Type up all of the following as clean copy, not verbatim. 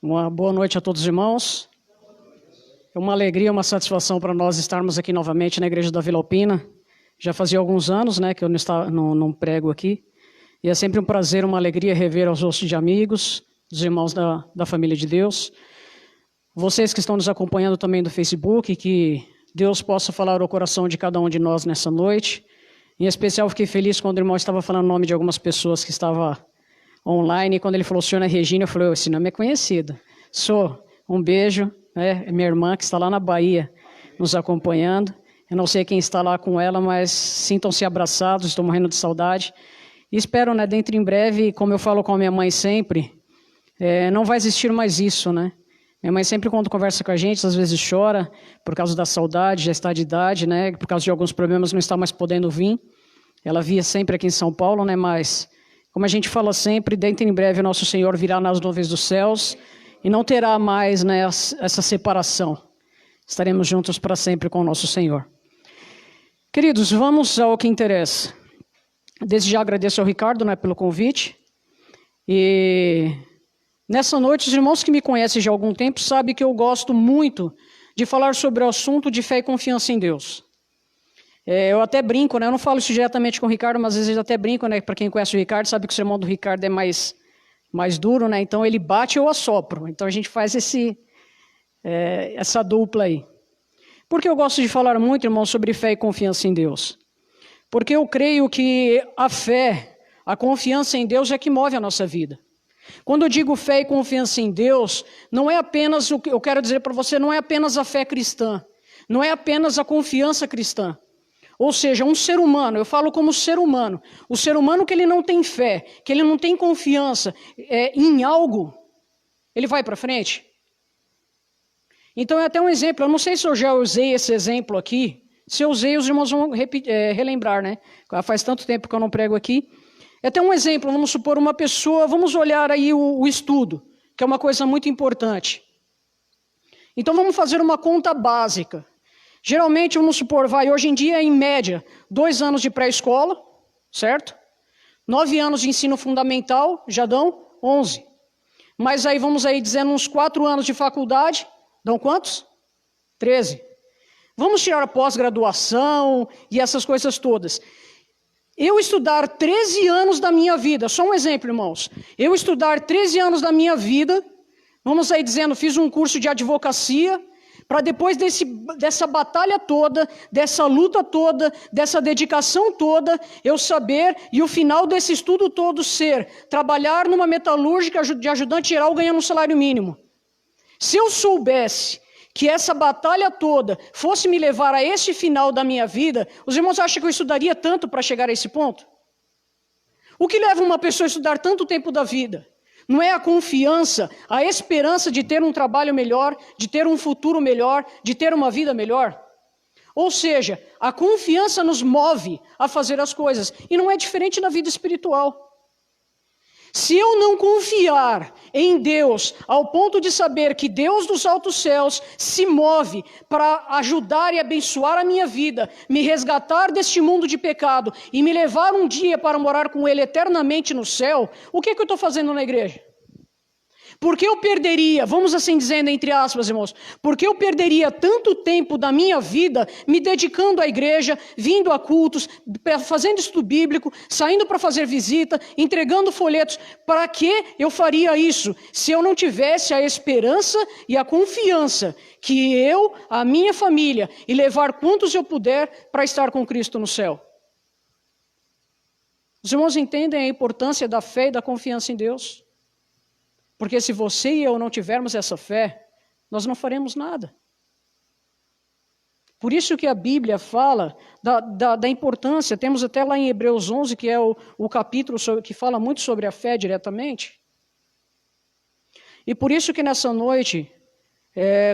Uma boa noite a todos os irmãos. É uma alegria, uma satisfação para nós estarmos aqui novamente na Igreja da Vila Alpina. Já fazia alguns anos, que eu não prego aqui. E é sempre um prazer, uma alegria rever os rostos de amigos, dos irmãos da família de Deus. Vocês que estão nos acompanhando também do Facebook, que Deus possa falar ao coração de cada um de nós nessa noite. Em especial, fiquei feliz quando o irmão estava falando o nome de algumas pessoas que estavam online. E quando ele falou, senhora Regina, eu falei, esse nome é conhecido. Um beijo, minha irmã que está lá na Bahia, nos acompanhando. Eu não sei quem está lá com ela, mas sintam-se abraçados, estou morrendo de saudade. E espero, dentro em breve, como eu falo com a minha mãe sempre, não vai existir mais isso, Minha mãe sempre, quando conversa com a gente, às vezes chora por causa da saudade, já está de idade, por causa de alguns problemas, não está mais podendo vir. Ela via sempre aqui em São Paulo, mas, como a gente fala sempre, dentro em breve, o nosso Senhor virá nas nuvens dos céus e não terá mais essa separação. Estaremos juntos para sempre com o nosso Senhor. Queridos, vamos ao que interessa. Desde já agradeço ao Ricardo pelo convite. E nessa noite, os irmãos que me conhecem já há algum tempo sabem que eu gosto muito de falar sobre o assunto de fé e confiança em Deus. Eu até brinco, eu não falo isso diretamente com o Ricardo, mas às vezes eu até brinco, para quem conhece o Ricardo, sabe que o sermão do Ricardo é mais duro, então ele bate e eu assopro. Então a gente faz essa dupla aí. Por que eu gosto de falar muito, irmãos, sobre fé e confiança em Deus? Porque eu creio que a fé, a confiança em Deus é que move a nossa vida. Quando eu digo fé e confiança em Deus, não é apenas o que eu quero dizer para você, não é apenas a fé cristã, não é apenas a confiança cristã. Ou seja, um ser humano, eu falo como ser humano, o ser humano que ele não tem fé, que ele não tem confiança em algo, ele vai para frente? Então é até um exemplo, eu não sei se eu já usei esse exemplo aqui, se eu usei os irmãos vão relembrar, Faz tanto tempo que eu não prego aqui. É até um exemplo, vamos supor uma pessoa, vamos olhar aí o estudo, que é uma coisa muito importante. Então vamos fazer uma conta básica. Geralmente, vamos supor, hoje em dia, em média, 2 anos de pré-escola, certo? 9 anos de ensino fundamental, já dão 11. Mas aí vamos dizendo uns 4 anos de faculdade, dão quantos? 13. Vamos tirar a pós-graduação e essas coisas todas. Eu estudar 13 anos da minha vida, só um exemplo, irmãos. Eu estudar 13 anos da minha vida, vamos dizendo, fiz um curso de advocacia, para depois dessa batalha toda, dessa luta toda, dessa dedicação toda, eu saber, e o final desse estudo todo ser, trabalhar numa metalúrgica de ajudante geral ganhando um salário mínimo. Se eu soubesse que essa batalha toda fosse me levar a esse final da minha vida, os irmãos acham que eu estudaria tanto para chegar a esse ponto? O que leva uma pessoa a estudar tanto tempo da vida? Não é a confiança, a esperança de ter um trabalho melhor, de ter um futuro melhor, de ter uma vida melhor? Ou seja, a confiança nos move a fazer as coisas. E não é diferente na vida espiritual. Se eu não confiar em Deus, ao ponto de saber que Deus dos altos céus se move para ajudar e abençoar a minha vida, me resgatar deste mundo de pecado e me levar um dia para morar com Ele eternamente no céu, o que eu estou fazendo na igreja? Porque eu perderia, vamos assim dizendo entre aspas, irmãos, porque eu perderia tanto tempo da minha vida me dedicando à igreja, vindo a cultos, fazendo estudo bíblico, saindo para fazer visita, entregando folhetos. Para que eu faria isso se eu não tivesse a esperança e a confiança que eu, a minha família e levar quantos eu puder para estar com Cristo no céu? Os irmãos entendem a importância da fé e da confiança em Deus? Porque se você e eu não tivermos essa fé, nós não faremos nada. Por isso que a Bíblia fala da importância, temos até lá em Hebreus 11, que é o capítulo que fala muito sobre a fé diretamente. E por isso que nessa noite,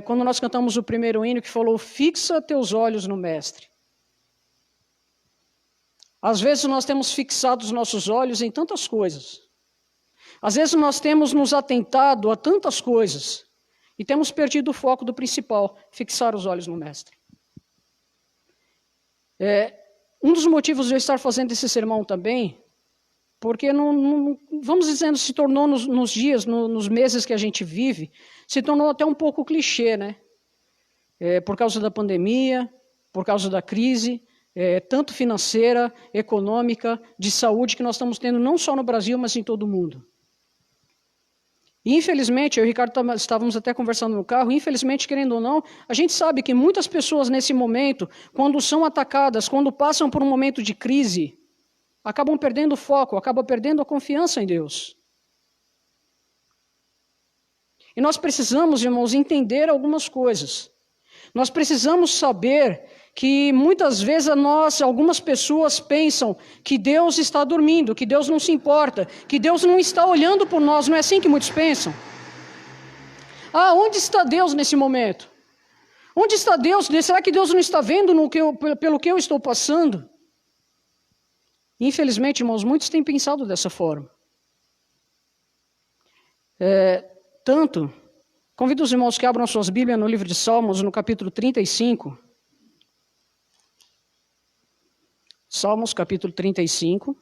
quando nós cantamos o primeiro hino que falou, fixa teus olhos no Mestre. Às vezes nós temos fixado os nossos olhos em tantas coisas. Às vezes nós temos nos atentado a tantas coisas e temos perdido o foco do principal, fixar os olhos no Mestre. Um dos motivos de eu estar fazendo esse sermão também, porque, vamos dizendo, se tornou nos dias, nos meses que a gente vive, se tornou até um pouco clichê, né? Por causa da pandemia, por causa da crise, tanto financeira, econômica, de saúde, que nós estamos tendo não só no Brasil, mas em todo o mundo. E, infelizmente, eu e o Ricardo estávamos até conversando no carro, infelizmente, querendo ou não, a gente sabe que muitas pessoas nesse momento, quando são atacadas, quando passam por um momento de crise, acabam perdendo o foco, acabam perdendo a confiança em Deus. E nós precisamos, irmãos, entender algumas coisas. Nós precisamos saber que muitas vezes algumas pessoas pensam que Deus está dormindo, que Deus não se importa, que Deus não está olhando por nós, não é assim que muitos pensam? Onde está Deus nesse momento? Onde está Deus? Será que Deus não está vendo pelo que eu estou passando? Infelizmente, irmãos, muitos têm pensado dessa forma. Convido os irmãos que abram suas Bíblias no livro de Salmos, no capítulo 35. Salmos, capítulo 35.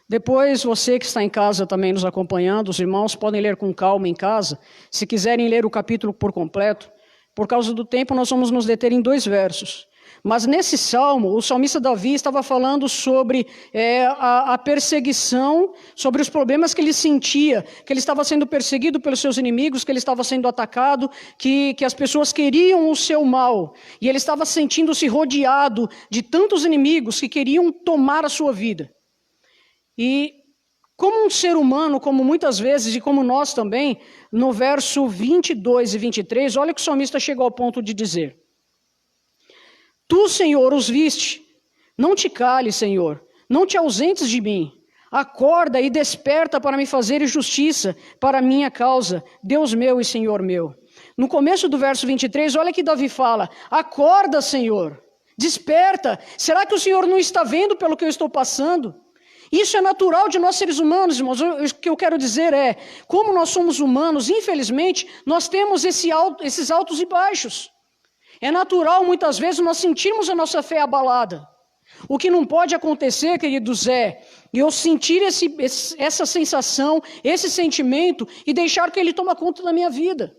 Depois, você que está em casa também nos acompanhando, os irmãos podem ler com calma em casa. Se quiserem ler o capítulo por completo, por causa do tempo, nós vamos nos deter em 2 versos. Mas nesse salmo, o salmista Davi estava falando sobre a perseguição, sobre os problemas que ele sentia, que ele estava sendo perseguido pelos seus inimigos, que ele estava sendo atacado, que as pessoas queriam o seu mal. E ele estava sentindo-se rodeado de tantos inimigos que queriam tomar a sua vida. E como um ser humano, como muitas vezes, e como nós também, no verso 22 e 23, olha o que o salmista chegou ao ponto de dizer. Tu, Senhor, os viste. Não te cales, Senhor. Não te ausentes de mim. Acorda e desperta para me fazer justiça para a minha causa, Deus meu e Senhor meu. No começo do verso 23, olha que Davi fala. Acorda, Senhor. Desperta. Será que o Senhor não está vendo pelo que eu estou passando? Isso é natural de nós seres humanos, irmãos. O que eu quero dizer é, como nós somos humanos, infelizmente, nós temos esses altos e baixos. É natural, muitas vezes, nós sentirmos a nossa fé abalada. O que não pode acontecer, queridos, é eu sentir essa sensação, esse sentimento e deixar que ele tome conta da minha vida.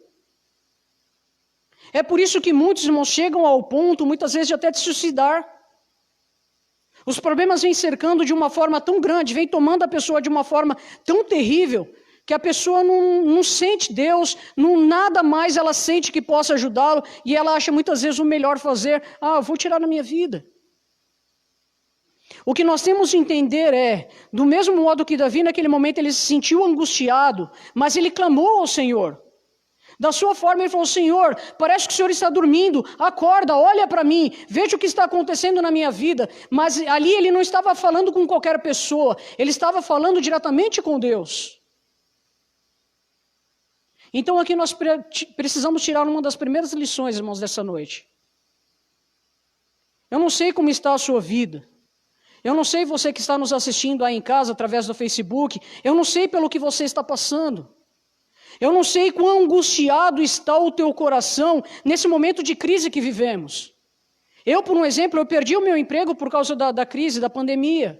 É por isso que muitos irmãos chegam ao ponto, muitas vezes, de até de suicidar. Os problemas vêm cercando de uma forma tão grande, vêm tomando a pessoa de uma forma tão terrível, que a pessoa não sente Deus, nada mais ela sente que possa ajudá-lo, e ela acha muitas vezes o melhor fazer, eu vou tirar da minha vida. O que nós temos de entender é, do mesmo modo que Davi naquele momento ele se sentiu angustiado, mas ele clamou ao Senhor. Da sua forma ele falou, Senhor, parece que o Senhor está dormindo, acorda, olha para mim, veja o que está acontecendo na minha vida. Mas ali ele não estava falando com qualquer pessoa, ele estava falando diretamente com Deus. Então aqui nós precisamos tirar uma das primeiras lições, irmãos, dessa noite. Eu não sei como está a sua vida. Eu não sei você que está nos assistindo aí em casa através do Facebook. Eu não sei pelo que você está passando. Eu não sei quão angustiado está o teu coração nesse momento de crise que vivemos. Eu, por um exemplo, eu perdi o meu emprego por causa da crise, da pandemia.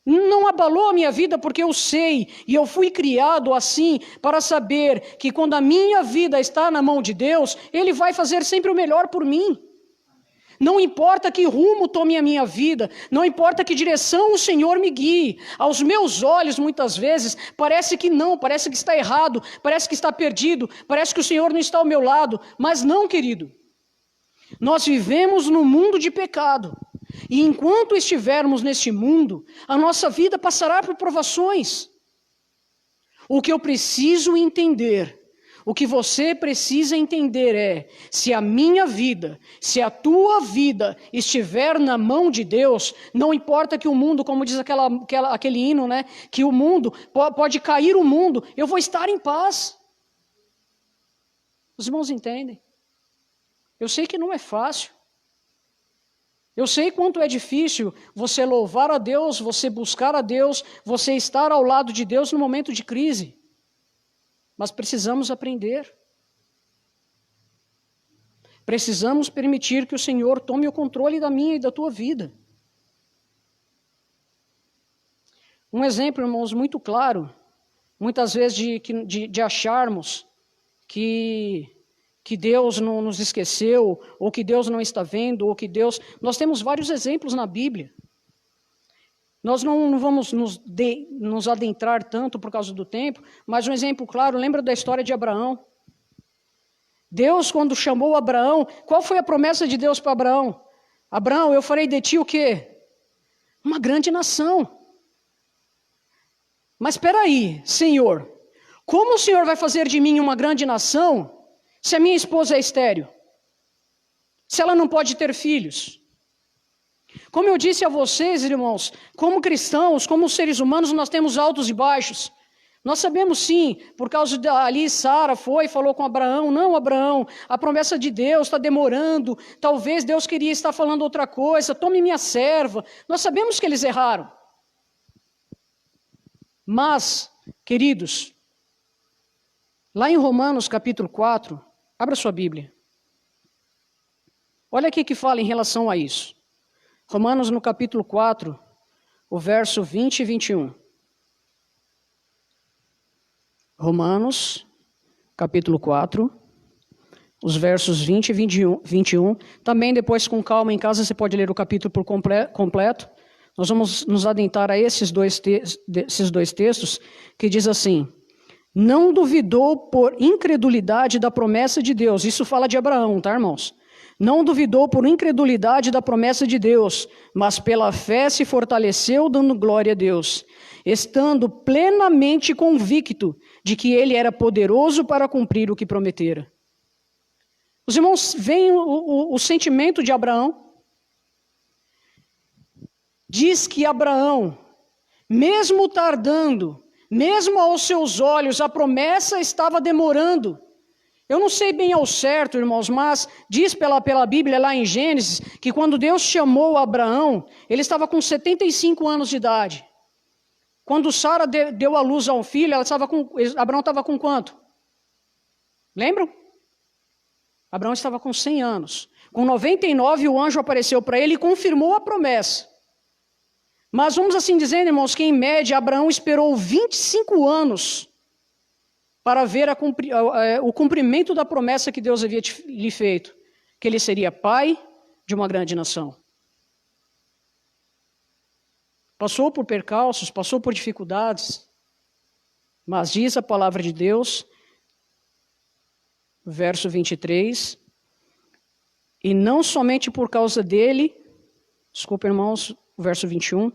Não abalou a minha vida porque eu sei, e eu fui criado assim, para saber que quando a minha vida está na mão de Deus, Ele vai fazer sempre o melhor por mim. Não importa que rumo tome a minha vida, não importa que direção o Senhor me guie. Aos meus olhos, muitas vezes, parece que não, parece que está errado, parece que está perdido, parece que o Senhor não está ao meu lado. Mas não, querido. Nós vivemos num mundo de pecado. E enquanto estivermos neste mundo, a nossa vida passará por provações. O que eu preciso entender, o que você precisa entender é, se a minha vida, se a tua vida estiver na mão de Deus, não importa que o mundo, como diz aquele hino, né, que o mundo, pode cair o mundo, eu vou estar em paz. Os irmãos entendem? Eu sei que não é fácil. Eu sei quanto é difícil você louvar a Deus, você buscar a Deus, você estar ao lado de Deus no momento de crise. Mas precisamos aprender. Precisamos permitir que o Senhor tome o controle da minha e da tua vida. Um exemplo, irmãos, muito claro, muitas vezes de acharmos que Deus não nos esqueceu, ou que Deus não está vendo, ou que Deus... Nós temos vários exemplos na Bíblia. Nós não vamos nos adentrar tanto por causa do tempo, mas um exemplo claro, lembra da história de Abraão? Deus, quando chamou Abraão, qual foi a promessa de Deus para Abraão? Abraão, eu farei de ti o quê? Uma grande nação. Mas espera aí, Senhor, como o Senhor vai fazer de mim uma grande nação se a minha esposa é estéril? Se ela não pode ter filhos? Como eu disse a vocês, irmãos, como cristãos, como seres humanos, nós temos altos e baixos. Nós sabemos sim, por causa ali Sara foi e falou com Abraão, não Abraão, a promessa de Deus está demorando, talvez Deus queria estar falando outra coisa, tome minha serva. Nós sabemos que eles erraram. Mas, queridos, lá em Romanos capítulo 4, abra sua Bíblia. Olha aqui que fala em relação a isso. Romanos no capítulo 4, o verso 20 e 21. Romanos, capítulo 4, os versos 20 e 21. Também depois com calma em casa você pode ler o capítulo por completo. Nós vamos nos adentrar a esses dois textos que diz assim: não duvidou por incredulidade da promessa de Deus. Isso fala de Abraão, tá, irmãos? Não duvidou por incredulidade da promessa de Deus, mas pela fé se fortaleceu, dando glória a Deus, estando plenamente convicto de que ele era poderoso para cumprir o que prometera. Os irmãos, veem o sentimento de Abraão. Diz que Abraão, mesmo tardando, mesmo aos seus olhos, a promessa estava demorando. Eu não sei bem ao certo, irmãos, mas diz pela Bíblia lá em Gênesis, que quando Deus chamou Abraão, ele estava com 75 anos de idade. Quando Sara deu à luz a um filho, Abraão estava com quanto? Lembram? Abraão estava com 100 anos. Com 99, o anjo apareceu para ele e confirmou a promessa. Mas vamos assim dizer, irmãos, que em média Abraão esperou 25 anos para ver o cumprimento da promessa que Deus havia lhe feito, que ele seria pai de uma grande nação. Passou por percalços, passou por dificuldades, mas diz a palavra de Deus, verso 23, e não somente por causa dele, desculpa, irmãos, verso 21,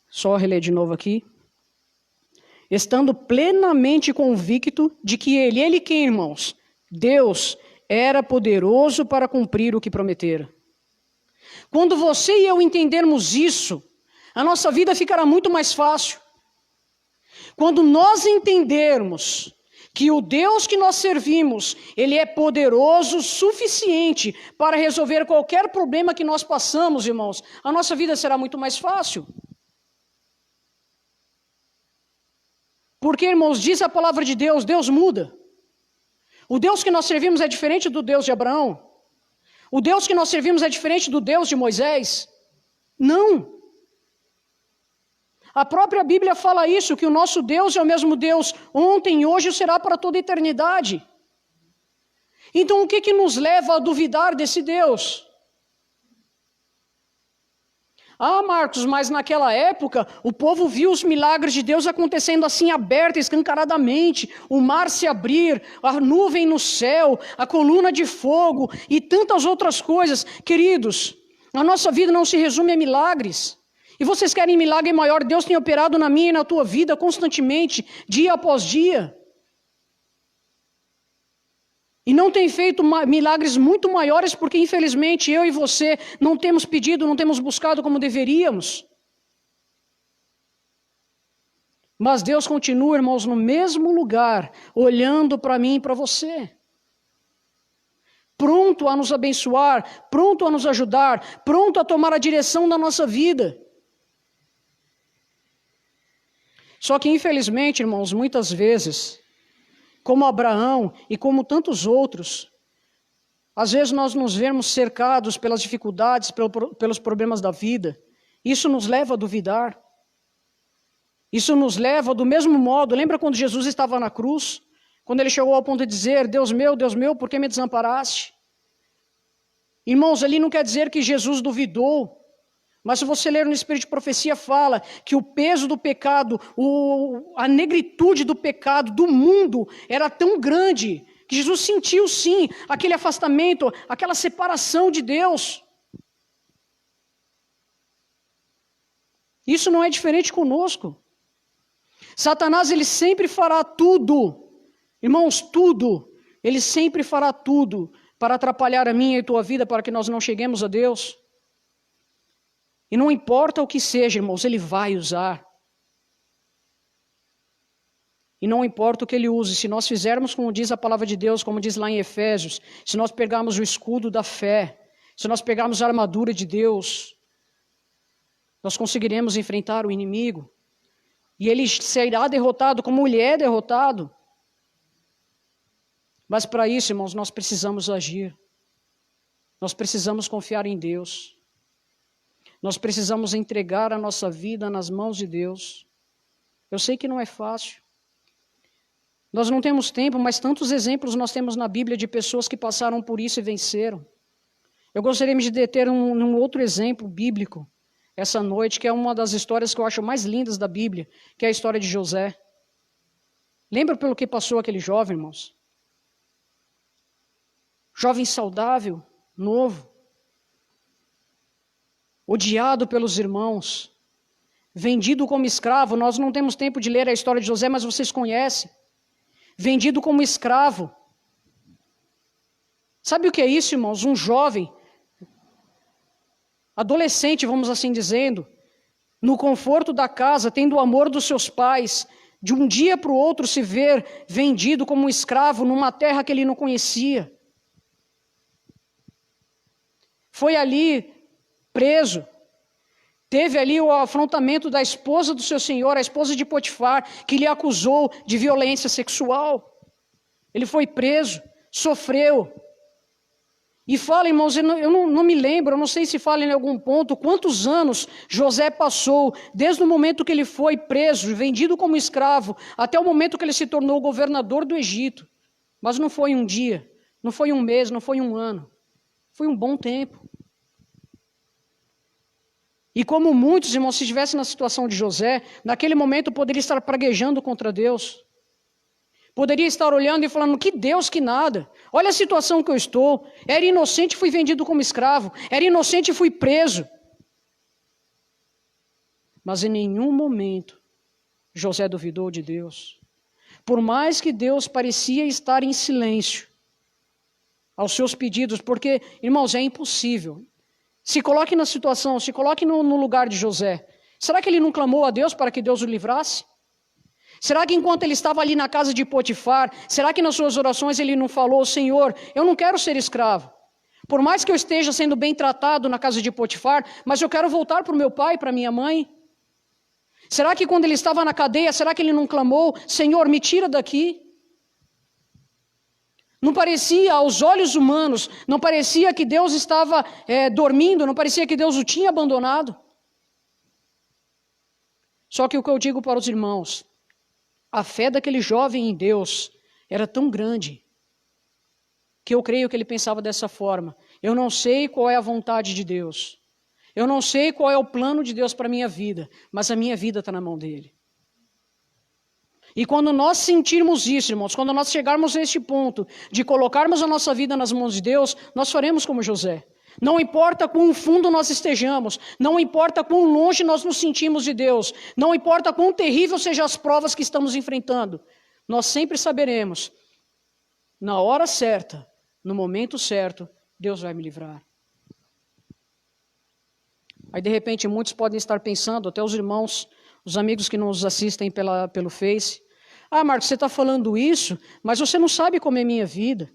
só reler de novo aqui. Estando plenamente convicto de que ele quem, irmãos? Deus era poderoso para cumprir o que prometera. Quando você e eu entendermos isso, a nossa vida ficará muito mais fácil. Quando nós entendermos que o Deus que nós servimos, ele é poderoso o suficiente para resolver qualquer problema que nós passamos, irmãos, a nossa vida será muito mais fácil. Porque, irmãos, diz a palavra de Deus, Deus muda. O Deus que nós servimos é diferente do Deus de Abraão. O Deus que nós servimos é diferente do Deus de Moisés. Não. A própria Bíblia fala isso, que o nosso Deus é o mesmo Deus ontem, hoje e será para toda a eternidade. Então o que nos leva a duvidar desse Deus? Ah, Marcos, mas naquela época o povo viu os milagres de Deus acontecendo assim aberta, escancaradamente, o mar se abrir, a nuvem no céu, a coluna de fogo e tantas outras coisas. Queridos, a nossa vida não se resume a milagres. E vocês querem milagre maior? Deus tem operado na minha e na tua vida constantemente, dia após dia. E não tem feito milagres muito maiores porque, infelizmente, eu e você não temos pedido, não temos buscado como deveríamos. Mas Deus continua, irmãos, no mesmo lugar, olhando para mim e para você. Pronto a nos abençoar, pronto a nos ajudar, pronto a tomar a direção da nossa vida. Só que, infelizmente, irmãos, muitas vezes, como Abraão e como tantos outros, Às vezes nós nos vemos cercados pelas dificuldades, pelos problemas da vida. Isso nos leva a duvidar. Isso nos leva do mesmo modo. Lembra quando Jesus estava na cruz? Quando ele chegou ao ponto de dizer, Deus meu, por que me desamparaste? Irmãos, ali não quer dizer que Jesus duvidou. Mas se você ler no Espírito de Profecia, fala que o peso do pecado, a negritude do pecado, do mundo, era tão grande, que Jesus sentiu sim, aquele afastamento, aquela separação de Deus. Isso não é diferente conosco. Satanás, ele sempre fará tudo, irmãos, tudo, ele sempre fará tudo para atrapalhar a minha e a tua vida, para que nós não cheguemos a Deus. E não importa o que seja, irmãos, ele vai usar. E não importa o que ele use, se nós fizermos como diz a palavra de Deus, como diz lá em Efésios, se nós pegarmos o escudo da fé, se nós pegarmos a armadura de Deus, nós conseguiremos enfrentar o inimigo. E ele será derrotado como ele é derrotado. Mas para isso, irmãos, nós precisamos agir. Nós precisamos confiar em Deus. Nós precisamos entregar a nossa vida nas mãos de Deus. Eu sei que não é fácil. Nós não temos tempo, mas tantos exemplos nós temos na Bíblia de pessoas que passaram por isso e venceram. Eu gostaria de deter um outro exemplo bíblico essa noite, que é uma das histórias que eu acho mais lindas da Bíblia, que é a história de José. Lembra pelo que passou aquele jovem, irmãos? Jovem saudável, novo, odiado pelos irmãos, vendido como escravo. Nós não temos tempo de ler a história de José, mas vocês conhecem. Vendido como escravo. Sabe o que é isso, irmãos? Um jovem, adolescente, vamos assim dizendo, no conforto da casa, tendo o amor dos seus pais, de um dia para o outro se ver vendido como um escravo numa terra que ele não conhecia. Foi ali preso, teve ali o afrontamento da esposa do seu senhor, a esposa de Potifar, que lhe acusou de violência sexual. Ele foi preso, sofreu. E fala, irmãos, eu não me lembro, eu não sei se fala em algum ponto, quantos anos José passou, desde o momento que ele foi preso, vendido como escravo, até o momento que ele se tornou governador do Egito. Mas não foi um dia, não foi um mês, não foi um ano. Foi um bom tempo. E como muitos, irmãos, se estivessem na situação de José, naquele momento poderia estar praguejando contra Deus. Poderia estar olhando e falando, que Deus, que nada. Olha a situação que eu estou. Era inocente e fui vendido como escravo. Era inocente e fui preso. Mas em nenhum momento José duvidou de Deus. Por mais que Deus parecia estar em silêncio aos seus pedidos, porque, irmãos, é impossível. Se coloque na situação, se coloque no lugar de José. Será que ele não clamou a Deus para que Deus o livrasse? Será que enquanto ele estava ali na casa de Potifar, será que nas suas orações ele não falou, Senhor, eu não quero ser escravo. Por mais que eu esteja sendo bem tratado na casa de Potifar, mas eu quero voltar para o meu pai, para minha mãe. Será que quando ele estava na cadeia, será que ele não clamou, Senhor, me tira daqui? Não parecia, aos olhos humanos, não parecia que Deus estava dormindo, não parecia que Deus o tinha abandonado. Só que o que eu digo para os irmãos, a fé daquele jovem em Deus era tão grande, que eu creio que ele pensava dessa forma, eu não sei qual é a vontade de Deus, eu não sei qual é o plano de Deus para a minha vida, mas a minha vida está na mão dele. E quando nós sentirmos isso, irmãos, quando nós chegarmos a este ponto de colocarmos a nossa vida nas mãos de Deus, nós faremos como José. Não importa quão fundo nós estejamos, não importa quão longe nós nos sentimos de Deus, não importa quão terrível sejam as provas que estamos enfrentando, nós sempre saberemos, na hora certa, no momento certo, Deus vai me livrar. Aí de repente muitos podem estar pensando, até os irmãos, os amigos que nos assistem pelo Face, Marcos, você está falando isso, mas você não sabe como é minha vida.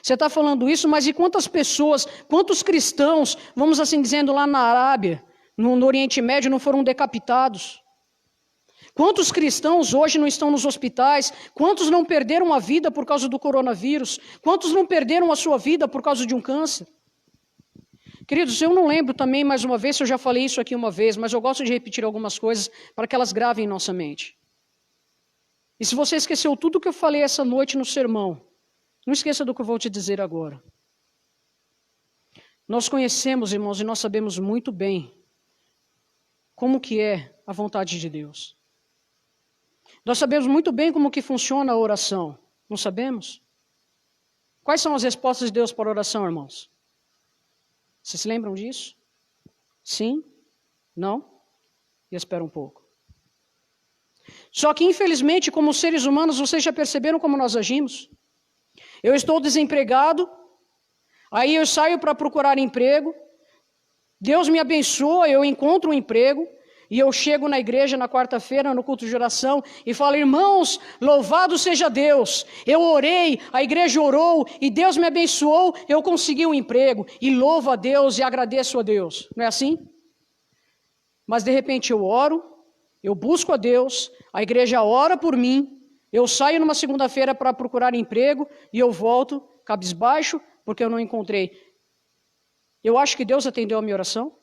Você está falando isso, mas e quantas pessoas, quantos cristãos, vamos assim dizendo lá na Arábia, no Oriente Médio, não foram decapitados? Quantos cristãos hoje não estão nos hospitais? Quantos não perderam a vida por causa do coronavírus? Quantos não perderam a sua vida por causa de um câncer? Queridos, eu não lembro também, mais uma vez, se eu já falei isso aqui uma vez, mas eu gosto de repetir algumas coisas para que elas gravem em nossa mente. E se você esqueceu tudo que eu falei essa noite no sermão, não esqueça do que eu vou te dizer agora. Nós conhecemos, irmãos, e nós sabemos muito bem como que é a vontade de Deus. Nós sabemos muito bem como que funciona a oração. Não sabemos? Quais são as respostas de Deus para a oração, irmãos? Vocês se lembram disso? Sim? Não? E espera um pouco. Só que, infelizmente, como seres humanos, vocês já perceberam como nós agimos? Eu estou desempregado, aí eu saio para procurar emprego, Deus me abençoa, eu encontro um emprego, e eu chego na igreja na quarta-feira, no culto de oração, e falo, irmãos, louvado seja Deus, eu orei, a igreja orou, e Deus me abençoou, eu consegui um emprego, e louvo a Deus e agradeço a Deus. Não é assim? Mas de repente eu oro, eu busco a Deus, a igreja ora por mim, eu saio numa segunda-feira para procurar emprego, e eu volto cabisbaixo, porque eu não encontrei. Eu acho que Deus atendeu a minha oração?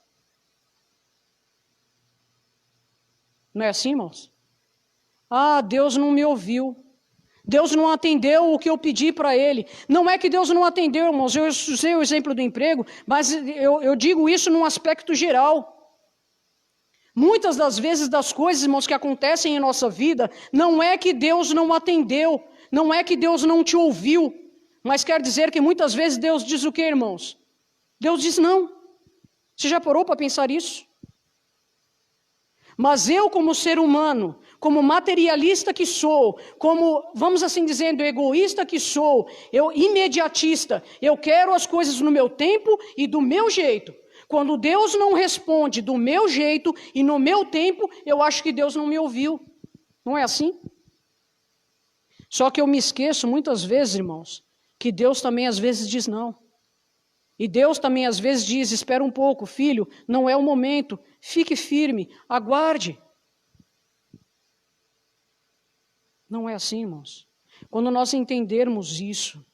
Não é assim, irmãos? Ah, Deus não me ouviu. Deus não atendeu o que eu pedi para Ele. Não é que Deus não atendeu, irmãos. Eu usei o exemplo do emprego, mas eu digo isso num aspecto geral. Muitas das vezes das coisas, irmãos, que acontecem em nossa vida, não é que Deus não atendeu, não é que Deus não te ouviu, mas quer dizer que muitas vezes Deus diz o quê, irmãos? Deus diz não. Você já parou para pensar isso? Mas eu, como ser humano, como materialista que sou, como, vamos assim dizendo, egoísta que sou, eu imediatista, eu quero as coisas no meu tempo e do meu jeito. Quando Deus não responde do meu jeito e no meu tempo, eu acho que Deus não me ouviu. Não é assim? Só que eu me esqueço muitas vezes, irmãos, que Deus também às vezes diz não. E Deus também às vezes diz, espera um pouco, filho, não é o momento, fique firme, aguarde. Não é assim, irmãos. Quando nós entendermos isso,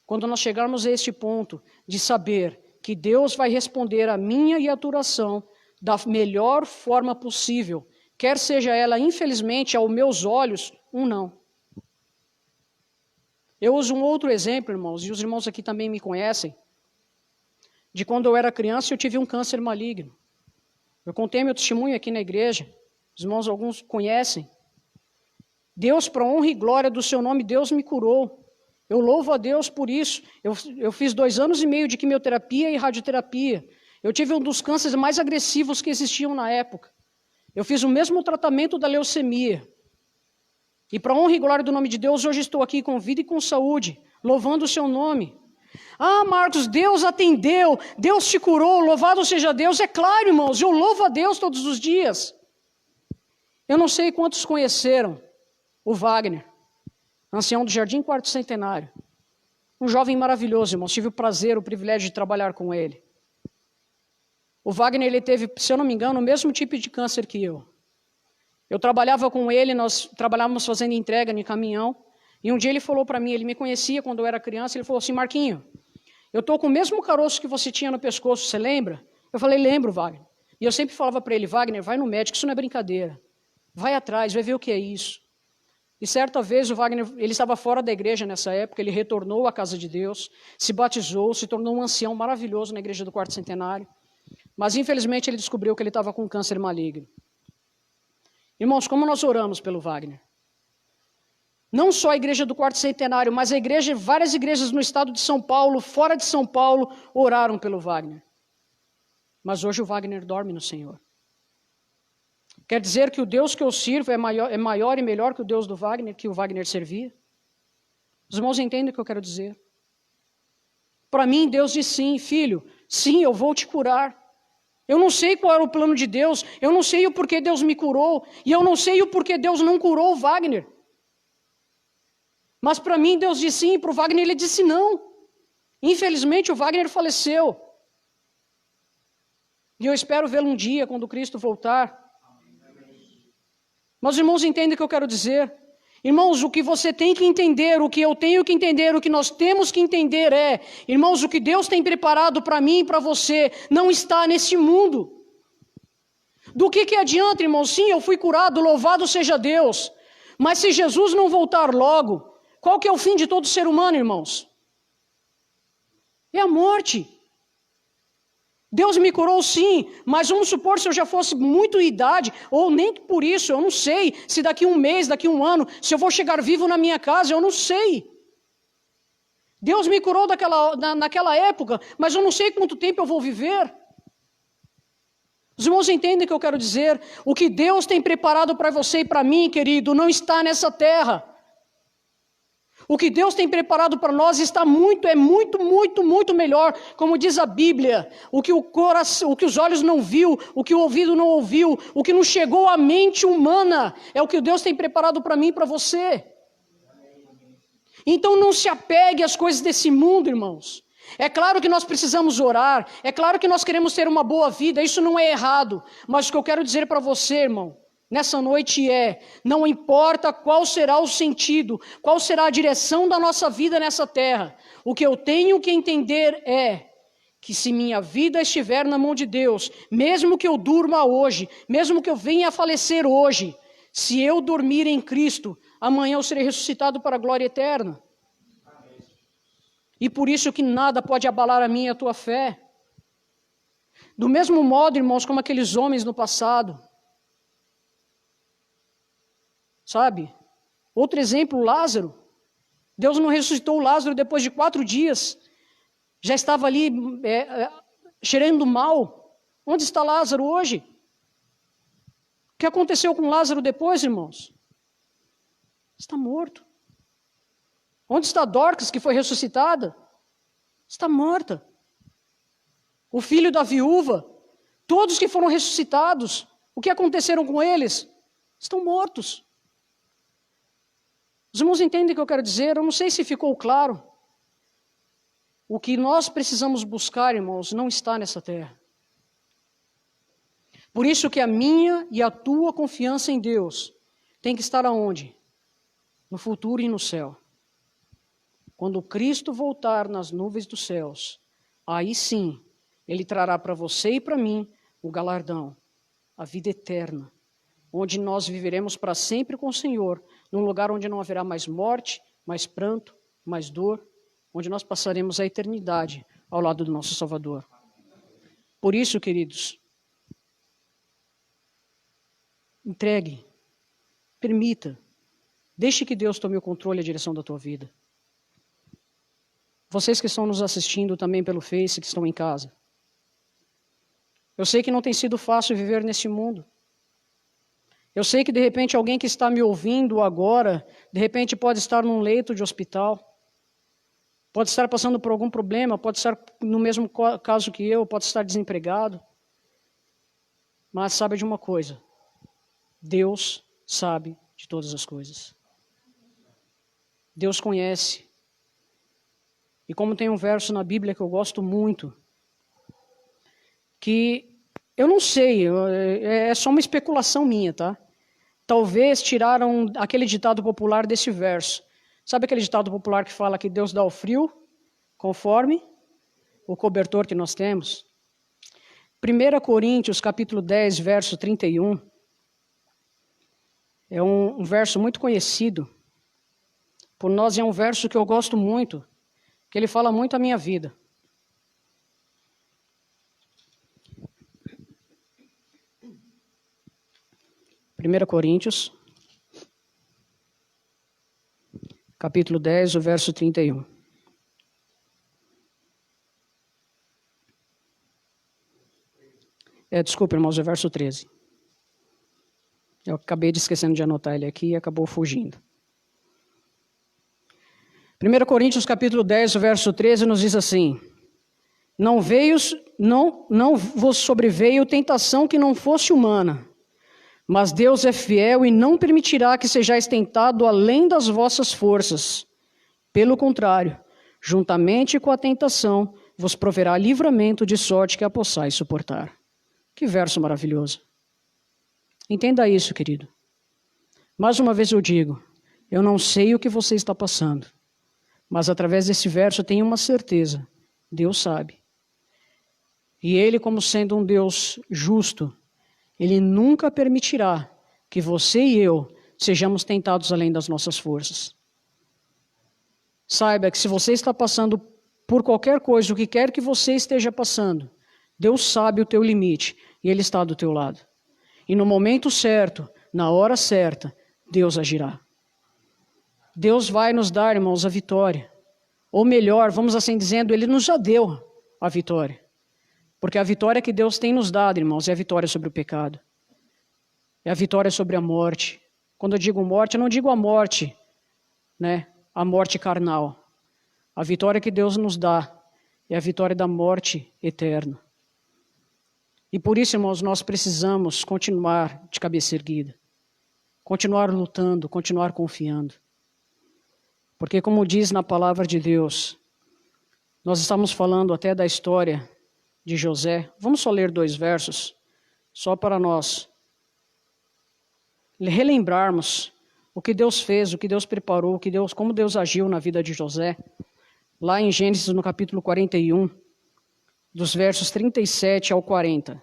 quando nós chegarmos a este ponto de saber que Deus vai responder a minha e a tua oração da melhor forma possível, quer seja ela, infelizmente, aos meus olhos, um não. Eu uso um outro exemplo, irmãos, e os irmãos aqui também me conhecem, de quando eu era criança eu tive um câncer maligno. Eu contei meu testemunho aqui na igreja, os irmãos alguns conhecem. Deus, para honra e glória do seu nome, Deus me curou. Eu louvo a Deus por isso. Eu fiz 2 anos e meio de quimioterapia e radioterapia. Eu tive um dos cânceres mais agressivos que existiam na época. Eu fiz o mesmo tratamento da leucemia. E para honra e glória do nome de Deus, hoje estou aqui com vida e com saúde, louvando o seu nome. Ah, Marcos, Deus atendeu, Deus te curou, louvado seja Deus. É claro, irmãos, eu louvo a Deus todos os dias. Eu não sei quantos conheceram o Wagner, ancião do Jardim Quarto Centenário. Um jovem maravilhoso, irmãos, tive o prazer, o privilégio de trabalhar com ele. O Wagner, ele teve, se eu não me engano, o mesmo tipo de câncer que eu. Eu trabalhava com ele, nós trabalhávamos fazendo entrega em caminhão, e um dia ele falou para mim, ele me conhecia quando eu era criança, ele falou assim, Marquinho, eu estou com o mesmo caroço que você tinha no pescoço, você lembra? Eu falei, lembro, Wagner. E eu sempre falava para ele, Wagner, vai no médico, isso não é brincadeira. Vai atrás, vai ver o que é isso. E certa vez o Wagner, ele estava fora da igreja nessa época, ele retornou à casa de Deus, se batizou, se tornou um ancião maravilhoso na igreja do Quarto Centenário. Mas infelizmente ele descobriu que ele estava com câncer maligno. Irmãos, como nós oramos pelo Wagner? Não só a igreja do Quarto Centenário, mas várias igrejas no estado de São Paulo, fora de São Paulo, oraram pelo Wagner. Mas hoje o Wagner dorme no Senhor. Quer dizer que o Deus que eu sirvo é maior e melhor que o Deus do Wagner, que o Wagner servia? Os irmãos entendem o que eu quero dizer? Para mim, Deus diz sim, filho, sim, eu vou te curar. Eu não sei qual era o plano de Deus, eu não sei o porquê Deus me curou, e eu não sei o porquê Deus não curou o Wagner. Mas para mim, Deus disse sim, para o Wagner ele disse não. Infelizmente, o Wagner faleceu. E eu espero vê-lo um dia, quando Cristo voltar. Mas os irmãos entendem o que eu quero dizer? Irmãos, o que você tem que entender, o que eu tenho que entender, o que nós temos que entender é, irmãos, o que Deus tem preparado para mim e para você não está nesse mundo. Do que adianta, irmãos? Sim, eu fui curado, louvado seja Deus. Mas se Jesus não voltar logo, qual que é o fim de todo ser humano, irmãos? É a morte. Deus me curou sim, mas vamos supor se eu já fosse muito idade, ou nem por isso, eu não sei se daqui um mês, daqui um ano, se eu vou chegar vivo na minha casa, eu não sei. Deus me curou naquela época, mas eu não sei quanto tempo eu vou viver. Os irmãos entendem o que eu quero dizer? O que Deus tem preparado para você e para mim, querido, não está nessa terra. O que Deus tem preparado para nós está muito melhor. Como diz a Bíblia, o que os olhos não viu, o que o ouvido não ouviu, o que não chegou à mente humana, é o que Deus tem preparado para mim e para você. Então não se apegue às coisas desse mundo, irmãos. É claro que nós precisamos orar, é claro que nós queremos ter uma boa vida, isso não é errado. Mas o que eu quero dizer para você, irmão, nessa noite não importa qual será o sentido, qual será a direção da nossa vida nessa terra, o que eu tenho que entender é que se minha vida estiver na mão de Deus, mesmo que eu durma hoje, mesmo que eu venha a falecer hoje, se eu dormir em Cristo, amanhã eu serei ressuscitado para a glória eterna. E por isso que nada pode abalar a minha e a tua fé. Do mesmo modo, irmãos, como aqueles homens no passado. Sabe? Outro exemplo, Lázaro. Deus não ressuscitou Lázaro depois de 4 dias. Já estava ali cheirando mal. Onde está Lázaro hoje? O que aconteceu com Lázaro depois, irmãos? Está morto. Onde está Dorcas, que foi ressuscitada? Está morta. O filho da viúva, todos que foram ressuscitados, o que aconteceram com eles? Estão mortos. Os irmãos entendem o que eu quero dizer? Eu não sei se ficou claro. O que nós precisamos buscar, irmãos, não está nessa terra. Por isso que a minha e a tua confiança em Deus tem que estar aonde? No futuro e no céu. Quando Cristo voltar nas nuvens dos céus, aí sim, Ele trará para você e para mim o galardão, a vida eterna, onde nós viveremos para sempre com o Senhor, num lugar onde não haverá mais morte, mais pranto, mais dor, onde nós passaremos a eternidade ao lado do nosso Salvador. Por isso, queridos, entregue, permita, deixe que Deus tome o controle e a direção da tua vida. Vocês que estão nos assistindo também pelo Face, que estão em casa. Eu sei que não tem sido fácil viver nesse mundo. Eu sei que de repente alguém que está me ouvindo agora, de repente pode estar num leito de hospital, pode estar passando por algum problema, pode estar no mesmo caso que eu, pode estar desempregado. Mas sabe de uma coisa, Deus sabe de todas as coisas. Deus conhece. E como tem um verso na Bíblia que eu gosto muito, que eu não sei, é só uma especulação minha, tá? Talvez tiraram aquele ditado popular desse verso. Sabe aquele ditado popular que fala que Deus dá o frio conforme o cobertor que nós temos? 1 Coríntios, capítulo 10, verso 31, é um verso muito conhecido por nós, é um verso que eu gosto muito, que ele fala muito a minha vida. Primeira Coríntios, capítulo 10, o verso 31. Desculpa, irmãos, é o verso 13. Eu acabei de esquecendo de anotar ele aqui e acabou fugindo. 1 Coríntios capítulo 10, o verso 13 nos diz assim: não vos sobreveio tentação que não fosse humana, mas Deus é fiel e não permitirá que sejais tentado além das vossas forças. Pelo contrário, juntamente com a tentação, vos proverá livramento de sorte que a possais suportar. Que verso maravilhoso. Entenda isso, querido. Mais uma vez eu digo, eu não sei o que você está passando, mas através desse verso eu tenho uma certeza, Deus sabe. E Ele, como sendo um Deus justo, Ele nunca permitirá que você e eu sejamos tentados além das nossas forças. Saiba que se você está passando por qualquer coisa, o que quer que você esteja passando, Deus sabe o teu limite e Ele está do teu lado. E no momento certo, na hora certa, Deus agirá. Deus vai nos dar, irmãos, a vitória. Ou melhor, vamos assim dizendo, Ele nos já deu a vitória. Porque a vitória que Deus tem nos dado, irmãos, é a vitória sobre o pecado. É a vitória sobre a morte. Quando eu digo morte, eu não digo a morte, né? A morte carnal. A vitória que Deus nos dá é a vitória da morte eterna. E por isso, irmãos, nós precisamos continuar de cabeça erguida. Continuar lutando, continuar confiando. Porque como diz na palavra de Deus, nós estamos falando até da história de José. Vamos só ler 2 versos, só para nós relembrarmos o que Deus fez, o que Deus preparou, como Deus agiu na vida de José. Lá em Gênesis, no capítulo 41, dos versos 37 ao 40.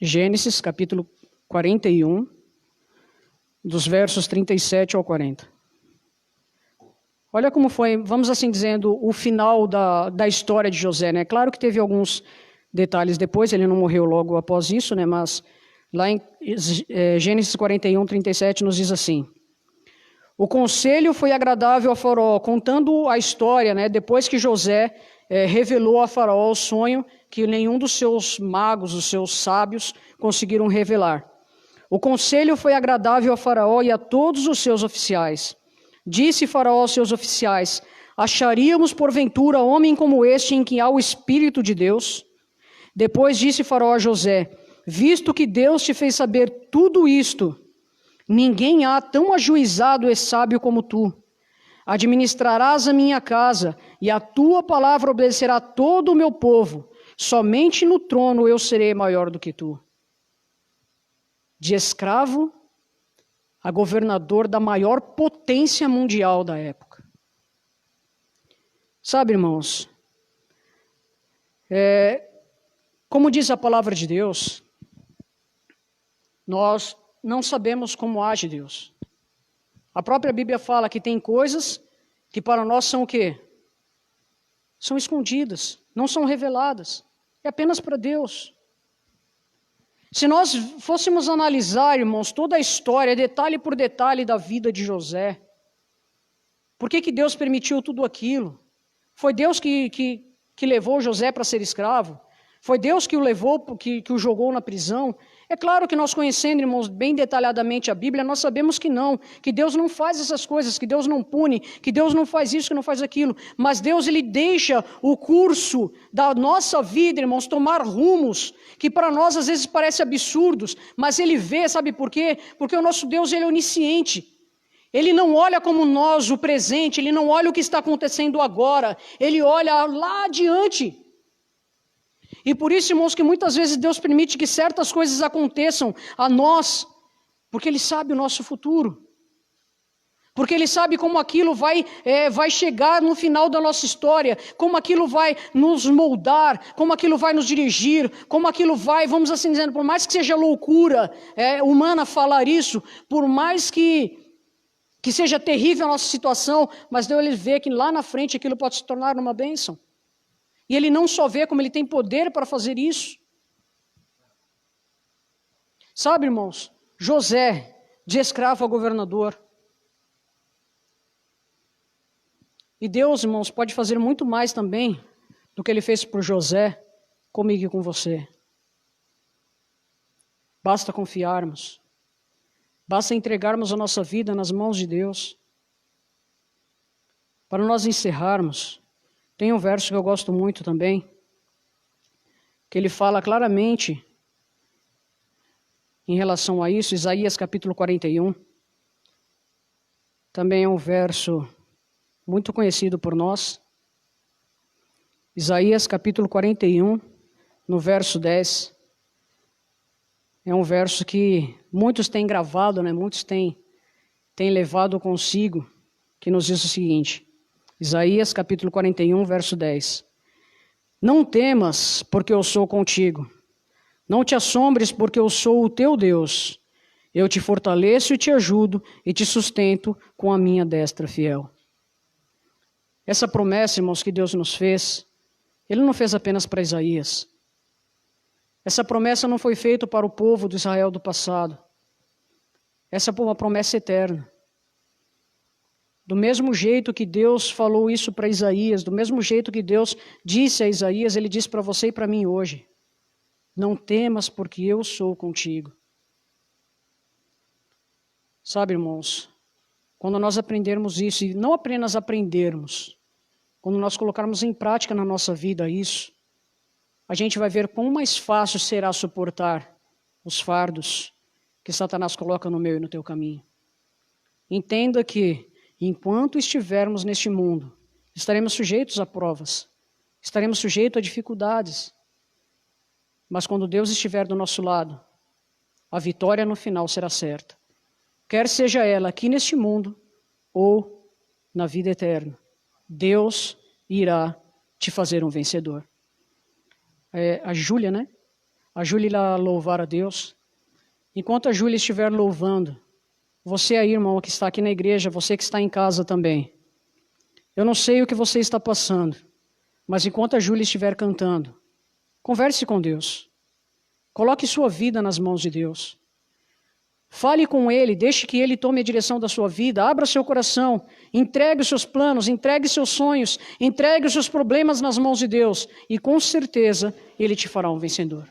Gênesis, capítulo 41, dos versos 37 ao 40. Olha como foi, vamos assim dizendo, o final da história de José, né? Claro que teve alguns detalhes depois, ele não morreu logo após isso, né? Mas lá em Gênesis 41, 37 nos diz assim: o conselho foi agradável a Faraó, contando a história, né? Depois que José revelou a Faraó o sonho que nenhum dos seus magos, os seus sábios, conseguiram revelar. O conselho foi agradável a Faraó e a todos os seus oficiais. Disse Faraó aos seus oficiais: acharíamos porventura homem como este em que há o Espírito de Deus? Depois disse Faraó a José: visto que Deus te fez saber tudo isto, ninguém há tão ajuizado e sábio como tu. Administrarás a minha casa, e a tua palavra obedecerá todo o meu povo. Somente no trono eu serei maior do que tu. De escravo a governador da maior potência mundial da época. Sabe, irmãos, como diz a palavra de Deus, nós não sabemos como age Deus. A própria Bíblia fala que tem coisas que para nós são o quê? São escondidas, não são reveladas. É apenas para Deus. Se nós fôssemos analisar, irmãos, toda a história, detalhe por detalhe da vida de José, por que Deus permitiu tudo aquilo? Foi Deus que levou José para ser escravo? Foi Deus que o levou, que o jogou na prisão? É claro que nós conhecendo, irmãos, bem detalhadamente a Bíblia, nós sabemos que Deus não faz essas coisas, que Deus não pune, que Deus não faz isso, que não faz aquilo. Mas Deus, Ele deixa o curso da nossa vida, irmãos, tomar rumos que para nós às vezes parecem absurdos, mas Ele vê, sabe por quê? Porque o nosso Deus, Ele é onisciente. Ele não olha como nós o presente, Ele não olha o que está acontecendo agora, Ele olha lá adiante. E por isso, irmãos, que muitas vezes Deus permite que certas coisas aconteçam a nós, porque Ele sabe o nosso futuro. Porque Ele sabe como aquilo vai chegar no final da nossa história, como aquilo vai nos moldar, como aquilo vai nos dirigir, como aquilo vai, vamos assim dizendo, por mais que seja loucura humana falar isso, por mais que seja terrível a nossa situação, mas Deus Ele vê que lá na frente aquilo pode se tornar uma bênção. E Ele não só vê, como Ele tem poder para fazer isso. Sabe, irmãos, José, de escravo a governador. E Deus, irmãos, pode fazer muito mais também do que Ele fez por José, comigo e com você. Basta confiarmos. Basta entregarmos a nossa vida nas mãos de Deus. Para nós encerrarmos, tem um verso que eu gosto muito também, que ele fala claramente em relação a isso, Isaías capítulo 41. Também é um verso muito conhecido por nós. Isaías capítulo 41, no verso 10. É um verso que muitos têm gravado, né? Muitos têm levado consigo, que nos diz o seguinte, Isaías capítulo 41, verso 10. Não temas, porque eu sou contigo. Não te assombres, porque eu sou o teu Deus. Eu te fortaleço e te ajudo e te sustento com a minha destra fiel. Essa promessa, irmãos, que Deus nos fez, Ele não fez apenas para Isaías. Essa promessa não foi feita para o povo de Israel do passado. Essa é uma promessa eterna. Do mesmo jeito que Deus falou isso para Isaías, do mesmo jeito que Deus disse a Isaías, Ele diz para você e para mim hoje. Não temas, porque eu sou contigo. Sabe, irmãos, quando nós aprendermos isso, e não apenas aprendermos, quando nós colocarmos em prática na nossa vida isso, a gente vai ver quão mais fácil será suportar os fardos que Satanás coloca no meu e no teu caminho. Entenda que, enquanto estivermos neste mundo, estaremos sujeitos a provas, estaremos sujeitos a dificuldades, mas quando Deus estiver do nosso lado, a vitória no final será certa. Quer seja ela aqui neste mundo ou na vida eterna, Deus irá te fazer um vencedor. A Júlia, né? A Júlia irá louvar a Deus. Enquanto a Júlia estiver louvando, você aí, irmão, que está aqui na igreja, você que está em casa também. Eu não sei o que você está passando, mas enquanto a Júlia estiver cantando, converse com Deus. Coloque sua vida nas mãos de Deus. Fale com Ele, deixe que Ele tome a direção da sua vida, abra seu coração, entregue os seus planos, entregue seus sonhos, entregue os seus problemas nas mãos de Deus e com certeza Ele te fará um vencedor.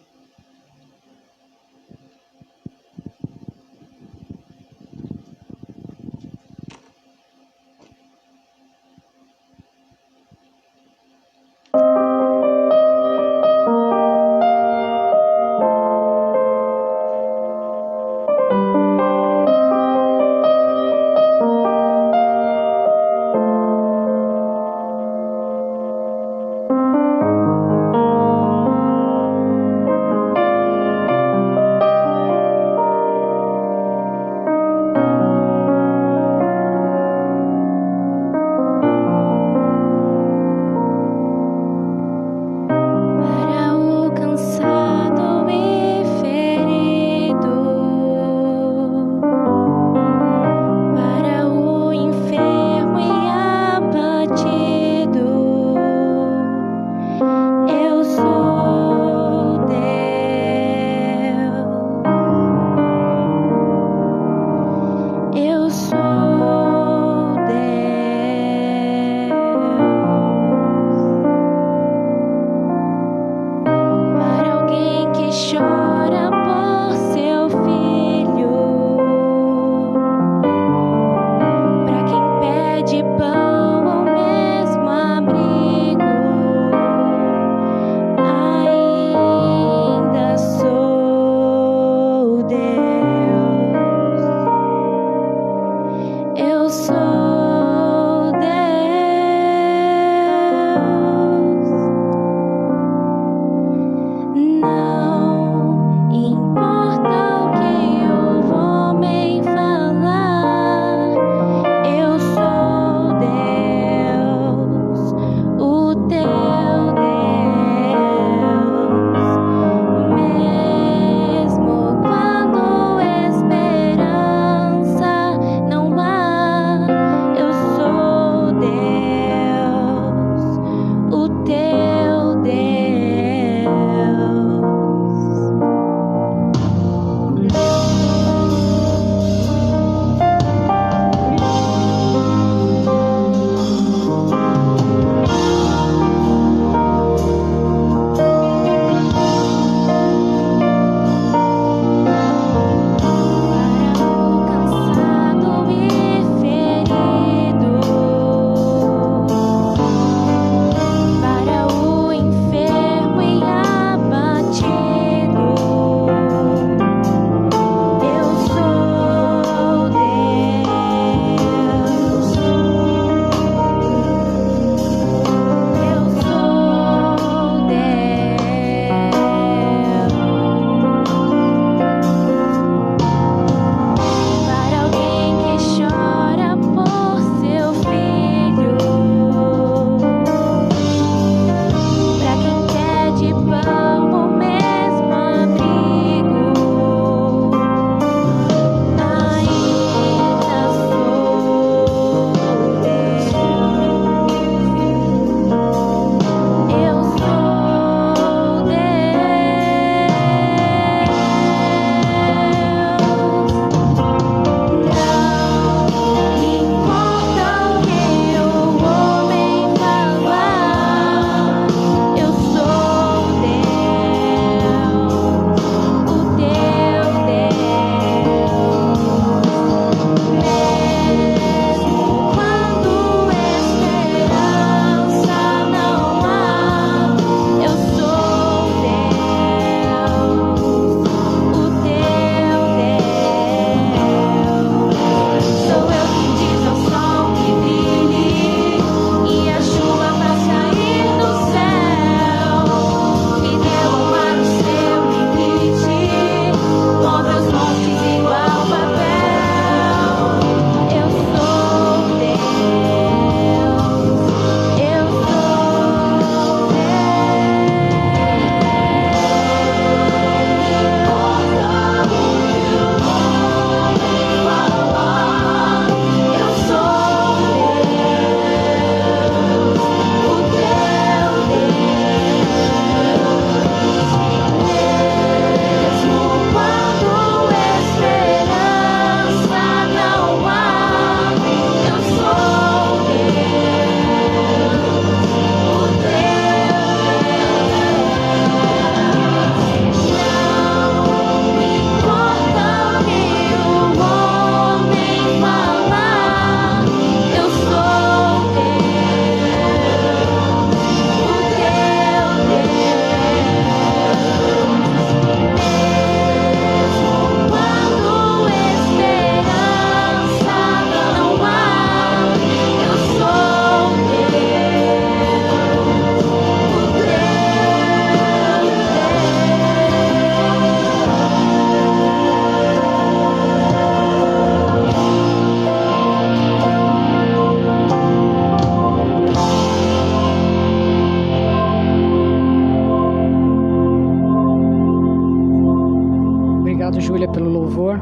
Júlia pelo louvor.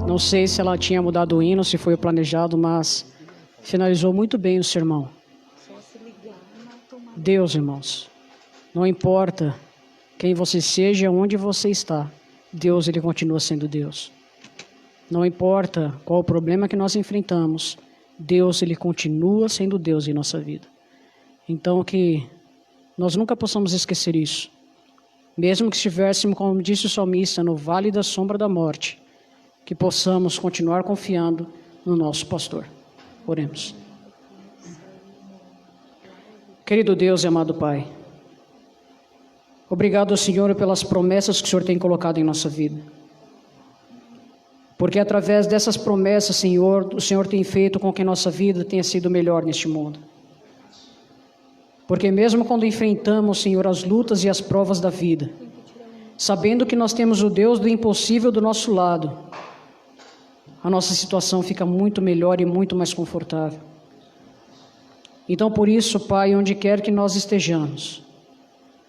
Não sei se ela tinha mudado o hino, se foi o planejado, mas finalizou muito bem o sermão. Deus, irmãos, não importa quem você seja, onde você está, Deus, Ele continua sendo Deus. Não importa qual o problema que nós enfrentamos, Deus, Ele continua sendo Deus em nossa vida. Então, que nós nunca possamos esquecer isso. Mesmo que estivéssemos, como disse o salmista, no vale da sombra da morte, que possamos continuar confiando no nosso pastor. Oremos. Querido Deus e amado Pai, obrigado, Senhor, pelas promessas que o Senhor tem colocado em nossa vida. Porque através dessas promessas, Senhor, o Senhor tem feito com que nossa vida tenha sido melhor neste mundo. Porque mesmo quando enfrentamos, Senhor, as lutas e as provas da vida, sabendo que nós temos o Deus do impossível do nosso lado, a nossa situação fica muito melhor e muito mais confortável. Então, por isso, Pai, onde quer que nós estejamos,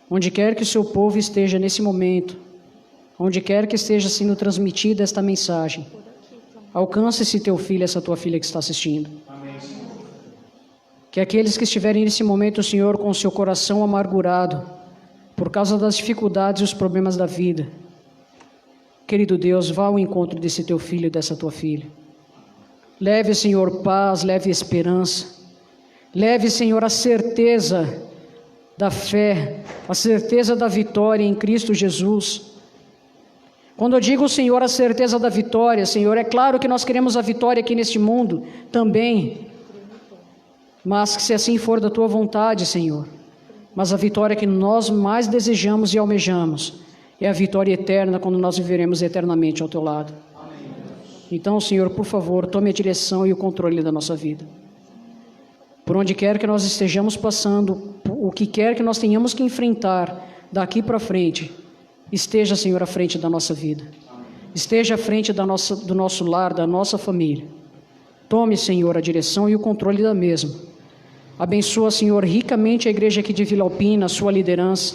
onde quer que o seu povo esteja nesse momento, onde quer que esteja sendo transmitida esta mensagem, alcance esse teu filho, essa tua filha que está assistindo. Amém. Que aqueles que estiverem nesse momento, Senhor, com o seu coração amargurado, por causa das dificuldades e os problemas da vida, querido Deus, vá ao encontro desse teu filho e dessa tua filha. Leve, Senhor, paz, leve esperança. Leve, Senhor, a certeza da fé, a certeza da vitória em Cristo Jesus. Quando eu digo, Senhor, a certeza da vitória, Senhor, é claro que nós queremos a vitória aqui neste mundo também, mas que se assim for da Tua vontade, Senhor, mas a vitória que nós mais desejamos e almejamos é a vitória eterna, quando nós viveremos eternamente ao Teu lado. Então, Senhor, por favor, tome a direção e o controle da nossa vida. Por onde quer que nós estejamos passando, o que quer que nós tenhamos que enfrentar daqui para frente, esteja, Senhor, à frente da nossa vida. Esteja à frente do nosso lar, da nossa família. Tome, Senhor, a direção e o controle da mesma. Abençoa, Senhor, ricamente a igreja aqui de Vila Alpina, a sua liderança.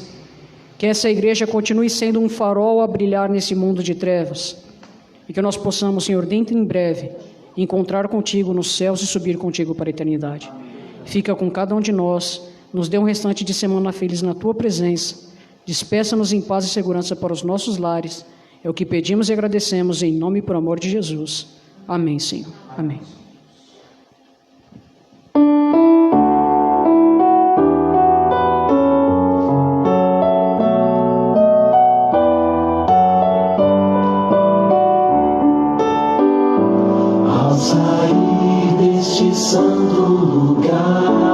Que essa igreja continue sendo um farol a brilhar nesse mundo de trevas. E que nós possamos, Senhor, dentro em breve, encontrar contigo nos céus e subir contigo para a eternidade. Fica com cada um de nós, nos dê um restante de semana feliz na Tua presença, despeça-nos em paz e segurança para os nossos lares, é o que pedimos e agradecemos em nome e por amor de Jesus. Amém, Senhor. Amém. Ao sair deste santo lugar,